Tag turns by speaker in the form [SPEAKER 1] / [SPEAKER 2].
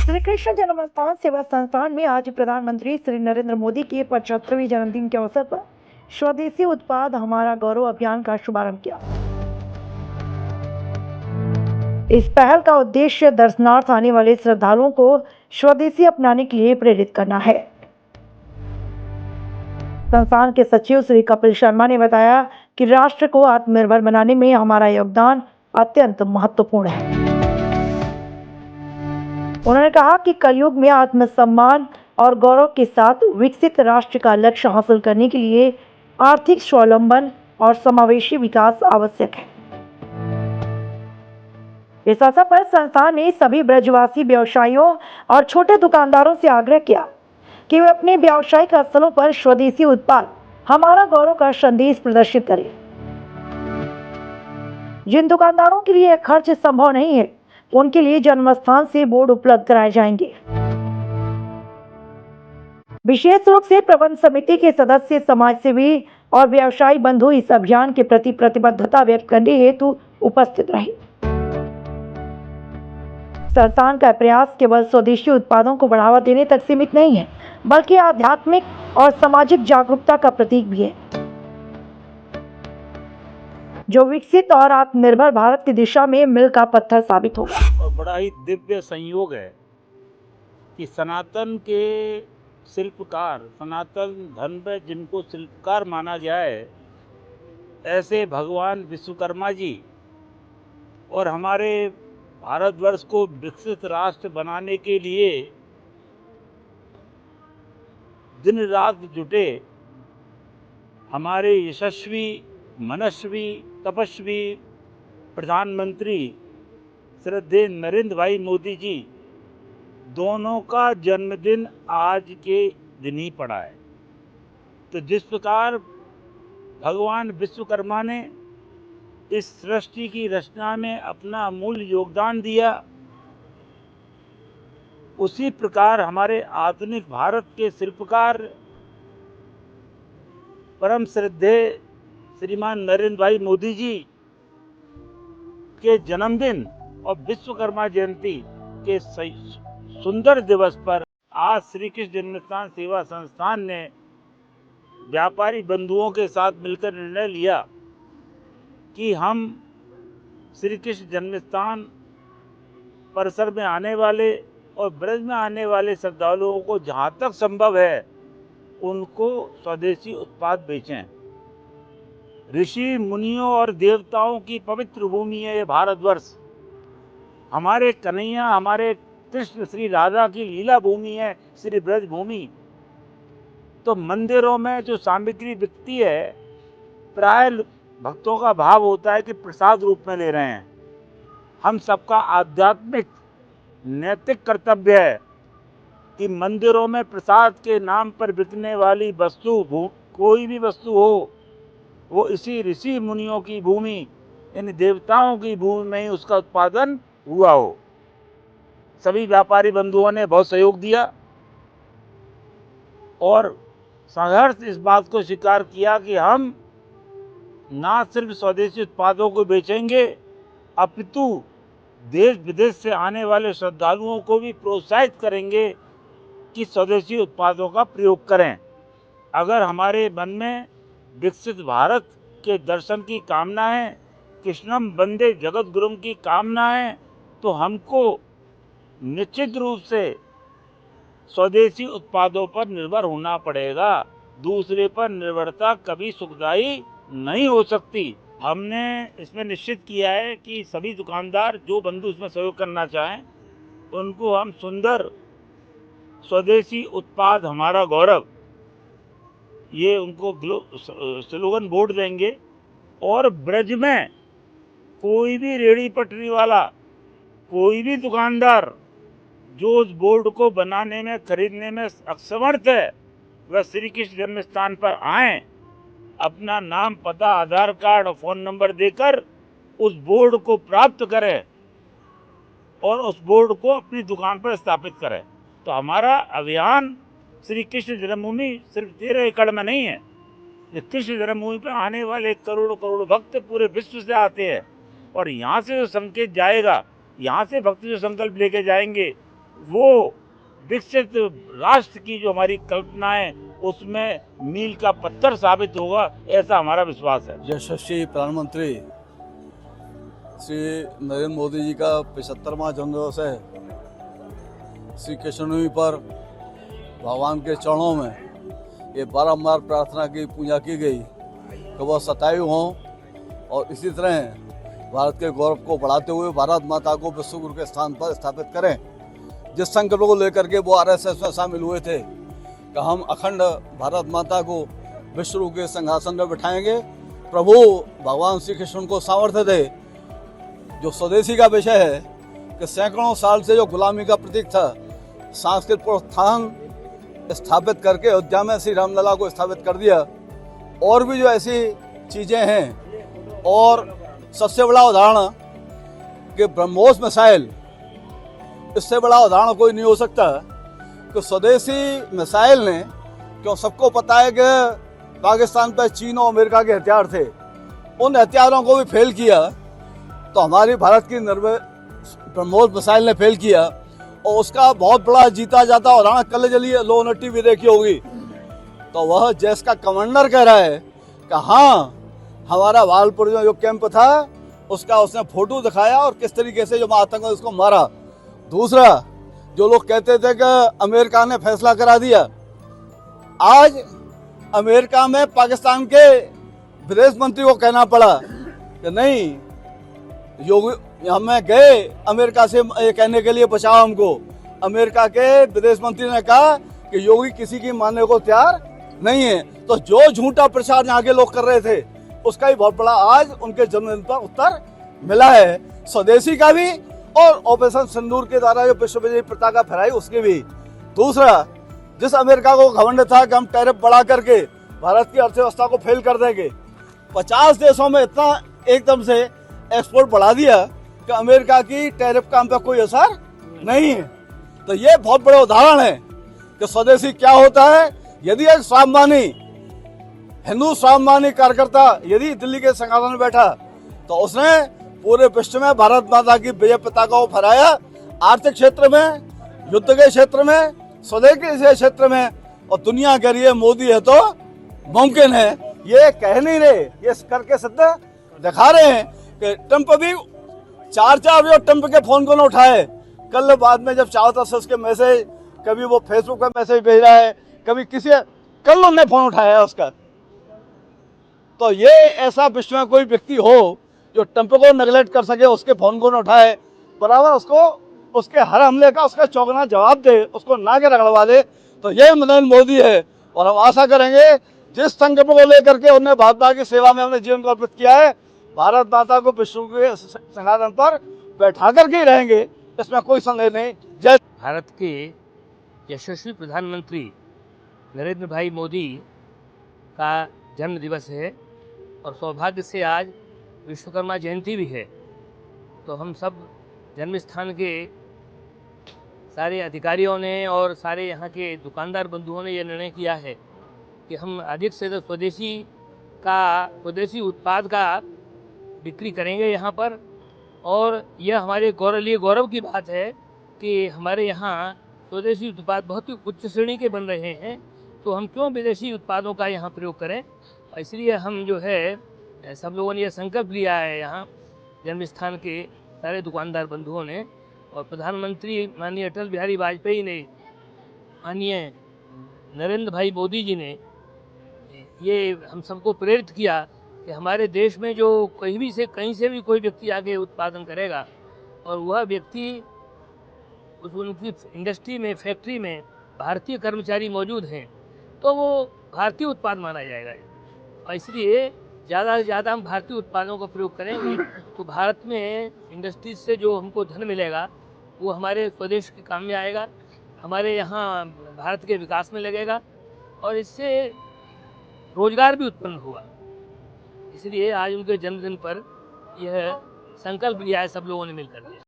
[SPEAKER 1] श्री कृष्ण जन्मस्थान सेवा संस्थान में आज प्रधानमंत्री श्री नरेंद्र मोदी के 75वें जन्मदिन के अवसर पर स्वदेशी उत्पाद हमारा गौरव अभियान का शुभारंभ किया। इस पहल का उद्देश्य दर्शनार्थ आने वाले श्रद्धालुओं को स्वदेशी अपनाने के लिए प्रेरित करना है। संस्थान के सचिव श्री कपिल शर्मा ने बताया कि राष्ट्र को आत्मनिर्भर बनाने में हमारा योगदान अत्यंत महत्वपूर्ण है। उन्होंने कहा कि कलयुग में आत्मसम्मान और गौरव के साथ विकसित राष्ट्र का लक्ष्य हासिल करने के लिए आर्थिक स्वावलंबन और समावेशी विकास आवश्यक है। इस अवसर पर संस्थान ने सभी ब्रजवासी व्यवसायियों और छोटे दुकानदारों से आग्रह किया कि वे अपने व्यावसायिक स्थलों पर स्वदेशी उत्पाद हमारा गौरव का संदेश प्रदर्शित करें। जिन दुकानदारों के लिए खर्च संभव नहीं है, उनके लिए जन्मस्थान से बोर्ड उपलब्ध कराए जाएंगे। विशेष रूप से प्रबंध समिति के सदस्य, समाजसेवी और व्यवसायी बंधु इस अभियान के प्रति प्रतिबद्धता व्यक्त करने हेतु उपस्थित रहे। संस्थान का प्रयास केवल स्वदेशी उत्पादों को बढ़ावा देने तक सीमित नहीं है, बल्कि आध्यात्मिक और सामाजिक जागरूकता का प्रतीक भी है, जो विकसित और आत्मनिर्भर भारत की दिशा में मील का पत्थर साबित होगा।
[SPEAKER 2] और बड़ा ही दिव्य संयोग है कि सनातन के शिल्पकार, सनातन धर्म में जिनको शिल्पकार माना जाए, ऐसे भगवान विश्वकर्मा जी और हमारे भारतवर्ष को विकसित राष्ट्र बनाने के लिए दिन रात जुटे हमारे यशस्वी, मनस्वी, तपस्वी प्रधानमंत्री श्रद्धेय नरेंद्र भाई मोदी जी दोनों का जन्मदिन आज के दिन ही पड़ा है। तो जिस प्रकार भगवान विश्वकर्मा ने इस सृष्टि की रचना में अपना अमूल्य योगदान दिया, उसी प्रकार हमारे आधुनिक भारत के शिल्पकार परम श्रद्धेय श्रीमान नरेंद्र भाई मोदी जी के जन्मदिन और विश्वकर्मा जयंती के सुंदर दिवस पर आज श्री कृष्ण जन्मस्थान सेवा संस्थान ने व्यापारी बंधुओं के साथ मिलकर निर्णय लिया कि हम श्री कृष्ण जन्मस्थान परिसर में आने वाले और ब्रज में आने वाले श्रद्धालुओं को जहाँ तक संभव है उनको स्वदेशी उत्पाद बेचें। ऋषि मुनियों और देवताओं की पवित्र भूमि है ये भारतवर्ष। हमारे कन्हैया, हमारे कृष्ण श्री राधा की लीला भूमि है श्री ब्रज भूमि। तो मंदिरों में जो सामग्री बिकती है, प्राय भक्तों का भाव होता है कि प्रसाद रूप में ले रहे हैं। हम सबका आध्यात्मिक नैतिक कर्तव्य है कि मंदिरों में प्रसाद के नाम पर बिकने वाली वस्तु, कोई भी वस्तु हो, वो इसी ऋषि मुनियों की भूमि, इन देवताओं की भूमि में ही उसका उत्पादन हुआ हो। सभी व्यापारी बंधुओं ने बहुत सहयोग दिया और संघर्ष इस बात को स्वीकार किया कि हम ना सिर्फ स्वदेशी उत्पादों को बेचेंगे, अपितु देश विदेश से आने वाले श्रद्धालुओं को भी प्रोत्साहित करेंगे कि स्वदेशी उत्पादों का प्रयोग करें। अगर हमारे मन में विकसित भारत के दर्शन की कामना है, कृष्णम वंदे जगत गुरुम की कामना है, तो हमको निश्चित रूप से स्वदेशी उत्पादों पर निर्भर होना पड़ेगा। दूसरे पर निर्भरता कभी सुखदायी नहीं हो सकती। हमने इसमें निश्चित किया है कि सभी दुकानदार, जो बंधु इसमें सहयोग करना चाहें, उनको हम सुंदर स्वदेशी उत्पाद हमारा गौरव, ये उनको स्लोगन बोर्ड देंगे। और ब्रज में कोई भी रेहड़ी पटरी वाला, कोई भी दुकानदार जो उस बोर्ड को बनाने में, खरीदने में असमर्थ है, वह श्री कृष्ण जन्मस्थान पर आए, अपना नाम, पता, आधार कार्ड और फोन नंबर देकर उस बोर्ड को प्राप्त करें और उस बोर्ड को अपनी दुकान पर स्थापित करें। तो हमारा अभियान श्री कृष्ण जन्मभूमि सिर्फ 13 एकड़ में नहीं है। कृष्ण जन्मभूमि पर आने वाले करोड़ों करोड़ों भक्त पूरे विश्व से आते हैं और यहाँ से जो संकेत जाएगा, यहाँ से भक्त जो संकल्प लेके जाएंगे, वो विकसित राष्ट्र की जो हमारी कल्पना है उसमें मील का पत्थर साबित होगा, ऐसा हमारा विश्वास है।
[SPEAKER 3] यशस्वी प्रधानमंत्री श्री नरेंद्र मोदी जी का 75वां जन्मदिवस है। श्री कृष्णनवमी पर भगवान के चरणों में ये बारंबार प्रार्थना की, पूजा की गई कि वह सतायु हों और इसी तरह भारत के गौरव को बढ़ाते हुए भारत माता को विश्व गुरु के स्थान पर स्थापित करें। जिस संकल्प को लेकर के वो आरएसएस में शामिल हुए थे कि हम अखंड भारत माता को विश्व गुरु के सिंहासन पर बिठाएंगे। प्रभु भगवान श्री कृष्ण को सामर्थ्य दे। जो स्वदेशी का विषय है कि सैकड़ों साल से जो गुलामी का प्रतीक था, सांस्कृतिक प्रोत्थान स्थापित करके अयोध्या में श्री रामलला को स्थापित कर दिया। और भी जो ऐसी चीज़ें हैं, और सबसे बड़ा उदाहरण कि ब्रह्मोस मिसाइल, इससे बड़ा उदाहरण कोई नहीं हो सकता कि स्वदेशी मिसाइल ने, क्यों सबको पता है कि पाकिस्तान पर चीन और अमेरिका के हथियार थे, उन हथियारों को भी फेल किया। तो हमारी भारत की ब्रह्मोस मिसाइल ने फेल किया और उसका बहुत बड़ा जीता जाता उदाहरण कल जलिए लोगों ने टीवी देखी होगी। तो वह जैश का कमांडर कह रहा है कि हाँ, हमारा भागलपुर में जो कैंप था उसका उसने फोटो दिखाया और किस तरीके से जो आतंकवादी उसको मारा। दूसरा, जो लोग कहते थे कि अमेरिका ने फैसला करा दिया, आज अमेरिका में पाकिस्तान के विदेश मंत्री को कहना पड़ा कि नहीं, योगी हमें गए अमेरिका से ये कहने के लिए बचाओ हमको। अमेरिका के विदेश मंत्री ने कहा कि योगी किसी की मानने को तैयार नहीं है। तो जो झूठा प्रचार यहाँ के लोग कर रहे थे उसका ही बहुत बड़ा आज उनके जन्मदिन पर उत्तर मिला है। स्वदेशी का भी और ऑपरेशन सिंदूर के द्वारा जो विश्व विजयी पताका फहराई उसकी भी। दूसरा, जिस अमेरिका को घमंड था कि हम टैरिफ बढ़ा करके भारत की अर्थव्यवस्था को फेल कर देंगे, 50 देशों में इतना एकदम से एक्सपोर्ट बढ़ा दिया कि अमेरिका की टैरिफ का हम पे कोई असर नहीं है। तो ये बहुत बड़े उदाहरण है कि स्वदेशी क्या होता है। यदि एक स्वाभिमानी हिंदू स्वाभिमानी कार्यकर्ता यदि दिल्ली के सिंहासन में बैठा तो उसने पूरे विश्व में भारत माता की विजय पताका को फहराया। आर्थिक क्षेत्र में, युद्ध के क्षेत्र में, स्वदेश के क्षेत्र में, और दुनिया कह रही है मोदी है तो मुमकिन है। ये कह नहीं रहे, ये करके सिद्ध दिखा रहे हैं कि ट्रंप भी चार जो ट्रंप के फोन को न उठाए। कल बाद में जब चाहो था उसके मैसेज, कभी वो फेसबुक पर मैसेज भेज रहा है, कभी किसी, कल उन्होंने फोन उठाया है उसका। तो ये ऐसा विश्व में कोई व्यक्ति हो जो ट्रंप को नेगलेक्ट कर सके, उसके फोन को न उठाए, बराबर उसको उसके हर हमले का उसका चौगना जवाब दे, उसको ना के रगड़वा दे, तो ये नरेंद्र मोदी है। और हम आशा करेंगे जिस संकल्प को लेकर के उन्होंने भारत माता की सेवा में अपने जीवन को अर्पित किया है, भारत माता को विश्व के सिंहासन पर बैठा करके ही रहेंगे, इसमें कोई संदेह नहीं। जय
[SPEAKER 4] भारत के यशस्वी प्रधानमंत्री नरेंद्र भाई मोदी का जन्म दिवस है और सौभाग्य से आज विश्वकर्मा जयंती भी है। तो हम सब जन्म स्थान के सारे अधिकारियों ने और सारे यहाँ के दुकानदार बंधुओं ने ये निर्णय किया है कि हम अधिक से अधिक स्वदेशी उत्पाद का बिक्री करेंगे यहाँ पर। और यह हमारे लिए गौरव की बात है कि हमारे यहाँ स्वदेशी उत्पाद बहुत ही उच्च श्रेणी के बन रहे हैं, तो हम क्यों विदेशी उत्पादों का यहाँ प्रयोग करें। इसलिए हम जो है सब लोगों ने यह संकल्प लिया है यहाँ जन्म स्थान के सारे दुकानदार बंधुओं ने, और प्रधानमंत्री माननीय अटल बिहारी वाजपेयी ने, माननीय नरेंद्र भाई मोदी जी ने ये हम सबको प्रेरित किया कि हमारे देश में जो कहीं से भी कोई व्यक्ति आगे उत्पादन करेगा और वह व्यक्ति उनकी इंडस्ट्री में, फैक्ट्री में भारतीय कर्मचारी मौजूद हैं तो वो भारतीय उत्पाद माना जाएगा। और इसलिए ज़्यादा से ज़्यादा हम भारतीय उत्पादों का प्रयोग करेंगे तो भारत में इंडस्ट्रीज से जो हमको धन मिलेगा वो हमारे स्वदेश के काम में आएगा, हमारे यहाँ भारत के विकास में लगेगा और इससे रोजगार भी उत्पन्न हुआ। इसलिए आज उनके जन्मदिन पर यह संकल्प लिया है सब लोगों ने मिलकर के।